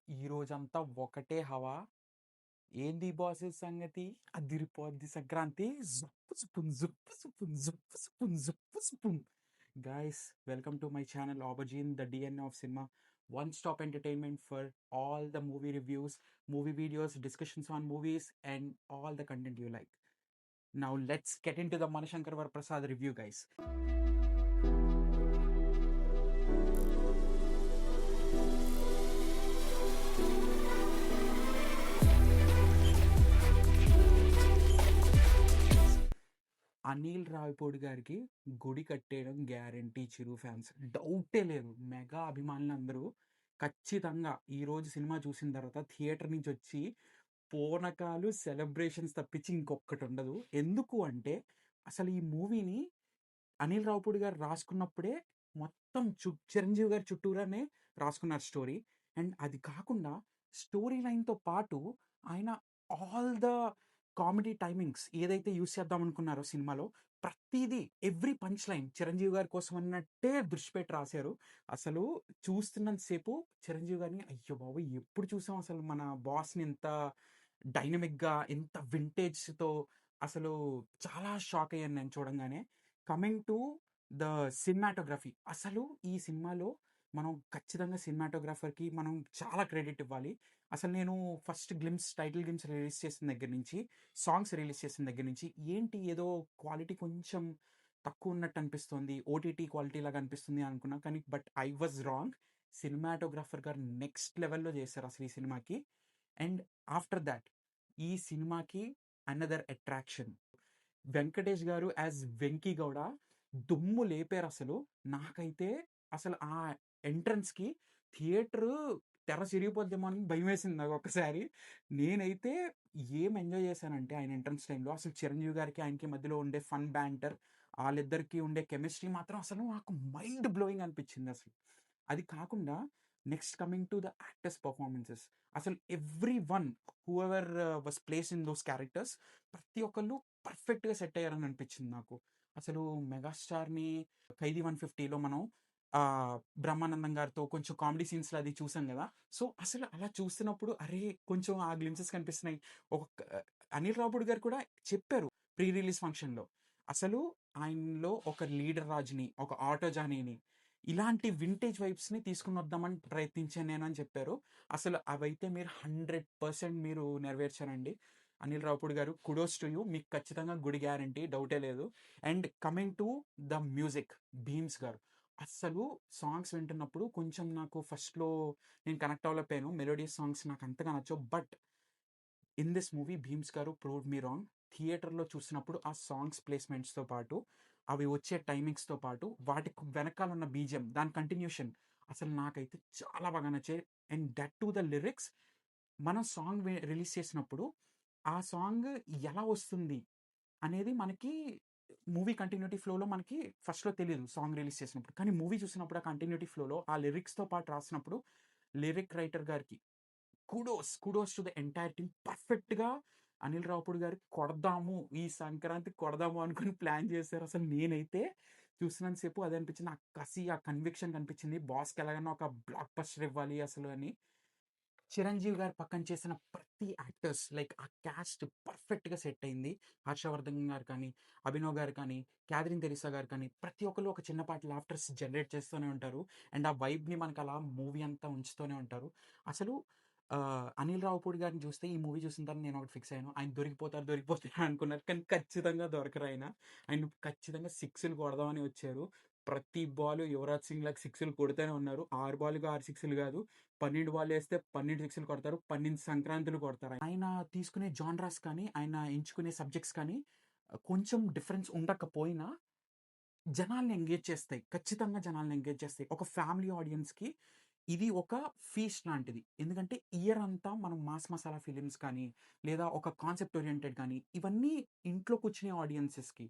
ఈ రోజంతా ఒకటే హవా. ఏంది బాసెస్ సంగతి? అదిరిపోద్ది Sankranti. జుప్పు సుపున్ జుప్పు సుపున్ జుప్పు సుపున్ జుప్పు సుపున్. Guys, welcome to my channel Aubergine, the DNA of cinema. One stop entertainment for all the movie reviews, movie videos, discussions on movies, and all the content you like. Now let's get into the Manishankar Varaprasad review, guys. Anil Ravipudi గారికి గుడి కట్టేయడం guarantee చిరు fans. డౌటే లేదు. Mega అభిమానులందరూ ఖచ్చితంగా ఈరోజు cinema చూసిన తర్వాత theatre నుంచి వచ్చి పూనకాలు, సెలబ్రేషన్స్ తప్పించి ఇంకొకటి ఉండదు. ఎందుకు అంటే అసలు ఈ మూవీని అనిల్ రావిపూడి గారు రాసుకున్నప్పుడే మొత్తం చిరంజీవి గారి చుట్టూరానే రాసుకున్నారు స్టోరీ. అండ్ అది కాకుండా స్టోరీ లైన్‌తో పాటు ఆయన ఆల్ ద కామెడీ టైమింగ్స్ ఏదైతే యూజ్ చేద్దాం అనుకున్నారో సినిమాలో ప్రతీదీ ఎవ్రీ పంచ్ లైన్ చిరంజీవి గారి కోసం అన్నట్టే దృష్టి పెట్టి రాశారు. అసలు చూస్తున్నంత సేపు చిరంజీవి గారిని అయ్య బాబోయ్! ఎప్పుడు చూసాం అసలు మన బాస్‌ని ఇంత డైనమిక్‌గా, ఇంత వింటేజ్‌తో అసలు చాలా షాక్ అయ్యాను నేను చూడంగానే. Coming to the cinematography. అసలు ఈ సినిమాలో మనం ఖచ్చితంగా సినిమాటోగ్రాఫర్‌కి మనం చాలా క్రెడిట్ ఇవ్వాలి. అసలు నేను ఫస్ట్ టైటిల్ గ్లింప్స్ రిలీజ్ చేసిన దగ్గర నుంచి, సాంగ్స్ రిలీజ్ చేసిన దగ్గర నుంచి ఏంటి ఏదో క్వాలిటీ కొంచెం తక్కువ ఉన్నట్టు అనిపిస్తుంది. ఓటీటీ క్వాలిటీ లాగా అనిపిస్తుంది అనుకున్నా. కానీ ఐ వాస్ రాంగ్. సినిమాటోగ్రాఫర్ గారు నెక్స్ట్ లెవెల్‌లో చేశారు అసలు ఈ సినిమాకి. అండ్ ఆఫ్టర్ థాట్ ఈ సినిమాకి అనదర్ అట్రాక్షన్. వెంకటేష్ గారు యాజ్ వెంకీ గౌడ దుమ్ము లేపారసలు. నాకైతే అసలు ఆ ఎంట్రన్స్‌కి థియేటరు తెర చిరిగిపోద్దేమో అని భయమేసింది నాకొక్కసారి. నేనైతే ఏం ఎంజాయ్ చేశానంటే ఆయన ఎంట్రన్స్ టైమ్‌లో అసలు చిరంజీవి గారికి, ఆయనకి మధ్యలో ఉండే ఫన్ బ్యాంటర్, ఆళ్ళిద్దరికీ ఉండే కెమిస్ట్రీ మాత్రం అసలు నాకు మైండ్ బ్లోయింగ్ అనిపించిందసలు. అది కాకుండా next coming to the actors performances. అసలు everyone whoever was placed in those characters ప్రతి ఒక్కళ్ళు పర్ఫెక్ట్‌గా సెట్ అయ్యారని అనిపించింది నాకు. అసలు మెగాస్టార్‌ని 'ఖైదీ 150లో' మనం బ్రహ్మానందం గారితో కొంచెం కామెడీ సీన్స్‌లో అది చూసాం గదా! సో, అసలు అలా చూస్తున్నప్పుడు అరే! కొంచెం ఆ గ్లింప్సెస్ కనిపిస్తున్నాయి. ఒక అనిల్ రావిపూడి గారు కూడా చెప్పారు ప్రీ రిలీజ్ ఫంక్షన్‌లో. అసలు ఆయనలో ఒక లీడర్ రాజుని, ఒక ఆటో జానీని ఇలాంటి వింటేజ్ వైబ్స్‌ని తీసుకొనొద్దామని ప్రయత్నించాను నేను అని చెప్పారు. అసలు అవైతే మీరు 100% మీరు నెరవేర్చారండి. అనిల్ రావిపూడి గారు కుడోస్ టు యూ. మీకు ఖచ్చితంగా గుడి గ్యారంటీ డౌటే లేదు. And coming to the music Bheems గారు. అస్సలు సాంగ్స్ వింటున్నప్పుడు కొంచెం నాకు ఫస్ట్‌లో నేను కనెక్ట్ అవ్వలేకపోయాను. మెలోడియస్ సాంగ్స్ నాకు అంతగా నచ్చవు. But in this movie Bheems గారు ప్రూవ్డ్ మీ రాంగ్. థియేటర్‌లో చూసినప్పుడు ఆ సాంగ్స్ ప్లేస్‌మెంట్స్‌తో పాటు, అవి వచ్చే టైమింగ్స్‌తో పాటు, వాటికి వెనకాల ఉన్న బీజీఎం దాని కంటిన్యూషన్ అసలు నాకైతే చాలా బాగా నచ్చాయి. And that to the lyrics మనం సాంగ్ రిలీజ్ చేసినప్పుడు ఆ సాంగ్ ఎలా వస్తుంది అనేది మనకి మూవీ కంటిన్యూటీ ఫ్లోలో మనకి ఫస్ట్‌లో తెలీదు సాంగ్ రిలీజ్ చేసినప్పుడు. కానీ మూవీ చూసినప్పుడు ఆ కంటిన్యూటీ ఫ్లోలో ఆ లిరిక్స్‌తో పాటు రాసినప్పుడు లిరిక్ రైటర్ గారికి kudos to the entire team. పర్ఫెక్ట్‌గా అనిల్ రావిపూడి గారికి కొడదాము, ఈ సంక్రాంతికి కొడదాము అనుకుని ప్లాన్ చేశారు. అసలు నేనైతే చూసినంత సేపు అదే అనిపించింది. ఆ కసి, ఆ కన్విక్షన్ కనిపించింది. బాస్‌కి ఎలాగైనా ఒక బ్లాక్ బస్టర్ ఇవ్వాలి అసలు అని. చిరంజీవి గారు పక్కన చేసిన ప్రతి యాక్టర్స్ లైక్ ఆ క్యాస్ట్ పర్ఫెక్ట్‌గా సెట్ అయింది. హర్షవర్ధన్ గారు కానీ, అభినవ్ గారు కానీ, క్యాథరిన్ తెరిసా గారు కానీ ప్రతి ఒక్కళ్ళు ఒక చిన్నపాటి లాఫ్టర్స్ జనరేట్ చేస్తూనే ఉంటారు. అండ్ ఆ వైబ్‌ని మనకలా మూవీ అంతా ఉంచుతూనే ఉంటారు. అసలు అనిల్ రావిపూడి గారిని చూస్తే ఈ మూవీ చూసిన తర్వాత నేనొకటి ఫిక్స్ అయ్యాను. ఆయన దొరికిపోతారు అనుకున్నారు. కానీ ఖచ్చితంగా దొరకరాయన. ఆయన ఖచ్చితంగా సిక్స్‌లు కొడదామని వచ్చారు. ప్రతి బాలు యువరాజ్ సింగ్ లాగా సిక్స్‌లు కొడుతూనే ఉన్నారు. 6 బాల్‌కి 6 సిక్స్‌లు కాదు. 12 బాలేస్తే 12 సిక్స్‌లు కొడతారు. 12 సంక్రాంతులు కొడతారు. ఆయన తీసుకునే జానరాస్ కానీ, ఆయన ఎంచుకునే సబ్జెక్ట్స్ కానీ కొంచెం డిఫరెన్స్ ఉండకపోయినా జనాల్ని ఎంగేజ్ చేస్తాయి. ఖచ్చితంగా జనాల్ని ఎంగేజ్ చేస్తాయి. ఒక ఫ్యామిలీ ఆడియన్స్‌కి ఇది ఒక ఫీస్ట్ లాంటిది. ఎందుకంటే ఇయర్ అంతా మనం మాస్ మసాలా ఫిల్మ్స్ కానీ, లేదా ఒక కాన్సెప్ట్ ఓరియెంటెడ్ కానీ, ఇవన్నీ ఇంట్లో కూర్చునే ఆడియన్సెస్‌కి,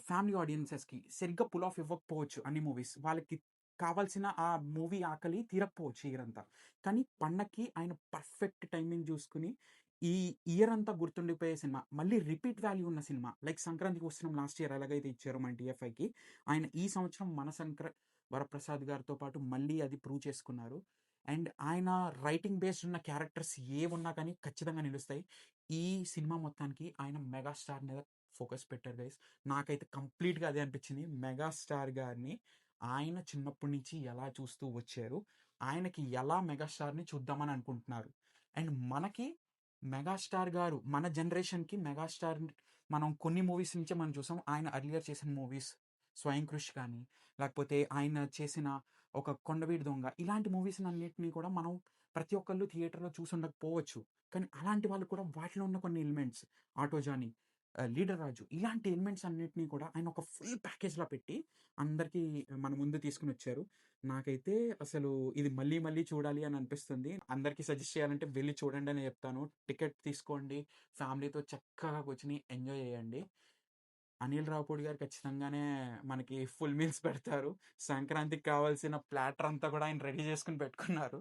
ఫ్యామిలీ ఆడియన్సెస్‌కి సరిగ్గా పుల్ ఆఫ్ ఇవ్వకపోవచ్చు అన్ని మూవీస్. వాళ్ళకి కావాల్సిన ఆ మూవీ ఆకలి తీరకపోవచ్చు ఇయర్ అంతా. కానీ పండక్కి ఆయన పర్ఫెక్ట్ టైమింగ్ చూసుకొని, ఈ ఇయర్ అంతా గుర్తుండిపోయే సినిమా, మళ్ళీ రిపీట్ వాల్యూ ఉన్న సినిమా లైక్ 'సంక్రాంతికి వస్తున్నాం' లాస్ట్ ఇయర్ ఎలాగైతే ఇచ్చారో మన టీఎఫ్ఐకి, ఆయన ఈ సంవత్సరం మన వరప్రసాద్ గారితో పాటు మళ్ళీ అది ప్రూవ్ చేసుకున్నారు. అండ్ ఆయన రైటింగ్ బేస్డ్ ఉన్న క్యారెక్టర్స్ ఏవున్నా కానీ ఖచ్చితంగా నిలుస్తాయి. ఈ సినిమా మొత్తానికి ఆయన మెగాస్టార్ మీద ఫోకస్ పెట్టారు గైస్. నాకైతే కంప్లీట్‌గా అదే అనిపించింది. మెగాస్టార్ గారిని ఆయన చిన్నప్పటి నుంచి ఎలా చూస్తూ వచ్చారు, ఆయనకి ఎలా మెగాస్టార్‌ని చూద్దామని అనుకుంటున్నారు. అండ్ మనకి మెగాస్టార్ గారు మన జనరేషన్‌కి మెగాస్టార్ మనం కొన్ని మూవీస్ నుంచే మనం చూసాం. ఆయన ఎర్లియర్ చేసిన మూవీస్ 'స్వయం కృష్' కానీ, లేకపోతే ఆయన చేసిన ఒక 'కొండవీటి దొంగ' ఇలాంటి మూవీస్‌నన్నిటిని కూడా మనం ప్రతి ఒక్కళ్ళు థియేటర్‌లో చూసుండకపోవచ్చు. కానీ అలాంటి వాళ్ళు కూడా వాటిలో ఉన్న కొన్ని ఎలిమెంట్స్ 'ఆటో జానీ', 'లీడర్ రాజు' ఇలాంటి ఎలిమెంట్స్ అన్నిటిని కూడా ఆయన ఒక ఫుల్ ప్యాకేజ్‌లా పెట్టి అందరికీ మన ముందు తీసుకొనొచ్చారు. నాకైతే అసలు ఇది మళ్ళీ మళ్ళీ చూడాలి అని అనిపిస్తుంది. అందరికీ సజెస్ట్ చేయాలంటే వెళ్లి చూడండి అనే చెప్తాను. టికెట్ తీసుకోండి. ఫ్యామిలీతో చక్కగా కూర్చొని ఎంజాయ్ చేయండి. అనిల్ రావిపూడి గారు ఖచ్చితంగానే మనకి ఫుల్ మీల్స్ పెడతారు. సంక్రాంతికి కావాల్సిన ప్లాటర్ అంతా కూడా ఆయన రెడీ చేసుకొని పెట్టుకున్నారు.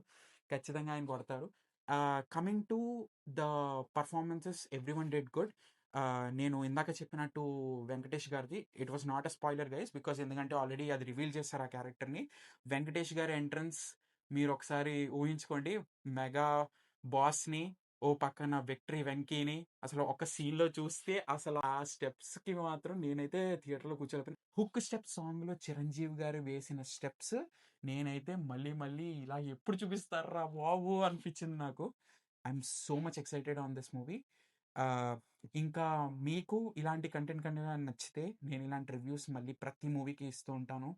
ఖచ్చితంగా ఆయన కొడతారు. Coming to the performances everyone did good. నేను ఇందాక చెప్పినట్టు వెంకటేష్ గారిది it was not a spoiler guys. Because ఎందుకంటే ఆల్రెడీ అది రివీల్ చేశారు ఆ క్యారెక్టర్‌ని. వెంకటేష్ గారి ఎంట్రన్స్ మీరొకసారి ఊహించుకోండి. మెగా బాస్‌ని, ఓ పక్కన విక్టరీ వెంకీని అసలు ఒక సీన్‌లో చూస్తే అసలు ఆ స్టెప్స్‌కి మాత్రం నేనైతే థియేటర్‌లో కూర్చోలేకపోయాను. 'హుక్ స్టెప్' సాంగ్‌లో చిరంజీవి గారు వేసిన స్టెప్స్ నేనైతే మళ్ళీ మళ్ళీ ఇలా ఎప్పుడు చూపిస్తార్రా బాబు అనిపించింది నాకు. I'm so much excited on this movie. ఆహ్, ఇంకా మీకు ఇలాంటి కంటెంట్ కనుక నచ్చితే నేను ఇలాంటి రివ్యూస్ మళ్ళీ ప్రతి మూవీకి ఇస్తూ ఉంటాను.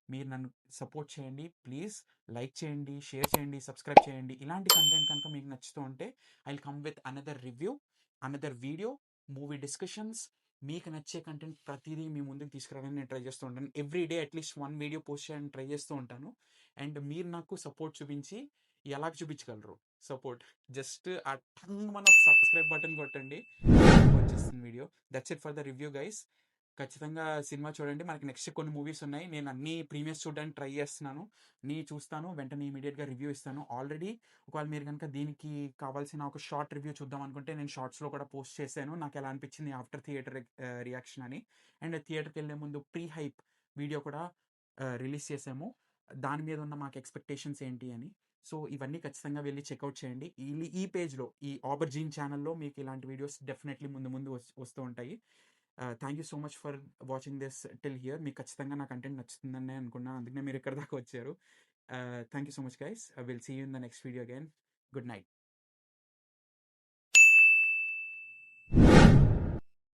మీరు నన్ను సపోర్ట్ చేయండి. ప్లీజ్ లైక్ చేయండి, షేర్ చేయండి, సబ్స్క్రైబ్ చేయండి. ఇలాంటి కంటెంట్ కనుక మీకు నచ్చుతూ ఉంటే I will come with another review, another video, movie discussions. మీకు నచ్చే కంటెంట్ ప్రతిదీ మీ ముందుకు తీసుకురావడానికి నేను ట్రై చేస్తూ ఉంటాను. Every day at least 1 video post చేయడానికి ట్రై చేస్తూ ఉంటాను. అండ్ మీరు నాకు సపోర్ట్ చూపించి ఎలాగ చూపించగలరు సపోర్ట్? జస్ట్ ఆ టంగుమని ఒక సబ్స్క్రైబ్ బటన్ కొట్టండి. ఖచ్చితంగా వచ్చేస్తుంది video. That's it for the review guys. ఖచ్చితంగా సినిమా చూడండి. మనకి నెక్స్ట్ కొన్ని మూవీస్ ఉన్నాయి. నేను అన్ని ప్రీమియర్స్ చూడడానికి ట్రై చేస్తున్నాను. చూస్తాను. వెంటనే ఇమీడియట్‌గా రివ్యూ ఇస్తాను. ఆల్రెడీ ఒకవేళ మీరు గనుక దీనికి కావాల్సిన ఒక షార్ట్ రివ్యూ చూద్దాం అనుకుంటే నేను షార్ట్స్‌లో కూడా పోస్ట్ చేశాను. నాకెలా అనిపించింది ఆఫ్టర్ థియేటర్ రియాక్షన్ అని. అండ్ థియేటర్‌కెళ్ళే ముందు ప్రీ హైప్ వీడియో కూడా రిలీజ్ చేశాము. దాని మీద ఉన్న మాకు ఎక్స్‌పెక్టేషన్స్ ఏంటి అని. సో, ఇవన్నీ ఖచ్చితంగా వెళ్లి చెక్‌ఔట్ చేయండి. ఈ పేజ్‌లో ఈ 'ఆబర్జీన్' ఛానెల్‌లో మీకు ఇలాంటి వీడియోస్ డెఫినైట్‌లీ ముందు ముందు వస్తూ ఉంటాయి. Thank you so much for watching this till here. మీకు ఖచ్చితంగా నా కంటెంట్ నచ్చుతుందనే అనుకున్నాను. అందుకనే మీరు ఇక్కడి దాకా వచ్చారు. Thank you so much guys. Will see you in the next video again. Good night.